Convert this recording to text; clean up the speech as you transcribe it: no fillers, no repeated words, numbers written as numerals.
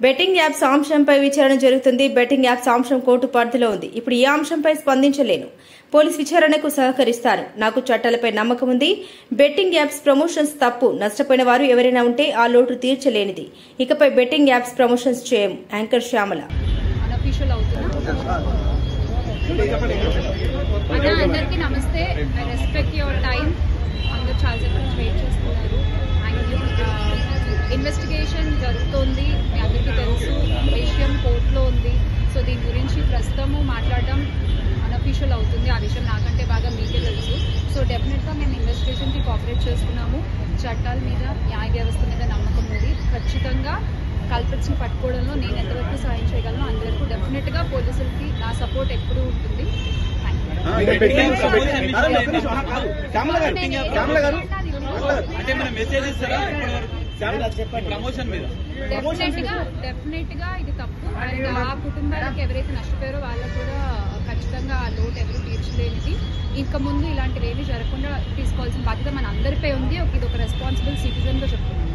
Betting apps అంశంపై విచారణ జరుగుతుంది. బెట్టింగ్ యాప్స్ అంశం కోర్టు పరిధిలో ఉంది. ఇప్పుడు ఈ అంశంపై స్పందించలేను. పోలీస్ విచారణకు సహకరిస్తారు. నాకు చట్టాలపై నమ్మకం ఉంది. బెట్టింగ్ యాప్స్ ప్రమోషన్స్ తప్పు. నష్టపోయిన వారు ఎవరైనా ఉంటే ఆ లోటు తీర్చలేనిది. ఇకపై బెట్టింగ్ యాప్స్ ప్రమోషన్స్ చేయం. యాంకర్ శ్యామల. అందరికీ నమస్తే. I respect your time. అందరూ చాలాసేపు నుంచి వెయిట్ చేస్తున్నారు. ఇన్వెస్టిగేషన్ జరుగుతోంది. మీ అందరికీ తెలుసు, విషయం కోర్టులో ఉంది. సో దీని గురించి ప్రస్తుతము మాట్లాడడం అన్అఫీషియల్ అవుతుంది. ఆ విషయం నాకంటే బాగా మీకే తెలుసు. సో డెఫినెట్గా మేము ఇన్వెస్టిగేషన్కి కోఆపరేట్ చేస్తున్నాము. చట్టాల మీద, న్యాయ వ్యవస్థ మీద నమ్మకం ఉంది. ఖచ్చితంగా కల్పిట్స్ని పట్టుకోవడంలో నేను ఎంతవరకు సాయం చేయగలను అంతవరకు డెఫినెట్గా పోలీసులకి నా సపోర్ట్ ఎప్పుడూ ఉంటుంది. డెఫినెట్ గా ఇది తప్పు. అండ్ ఆ కుటుంబాలకు ఎవరైతే నష్టపోయారో వాళ్ళకు కూడా ఖచ్చితంగా ఆ లోటు ఎవరు తీర్చలేనిది. ఇంకా ముందు ఇలాంటివి ఏమీ జరగకుండా తీసుకోవాల్సిన బాధ్యత మన అందరిపై ఉంది. ఇది ఒక రెస్పాన్సిబుల్ సిటిజన్ గా చెప్తున్నాను.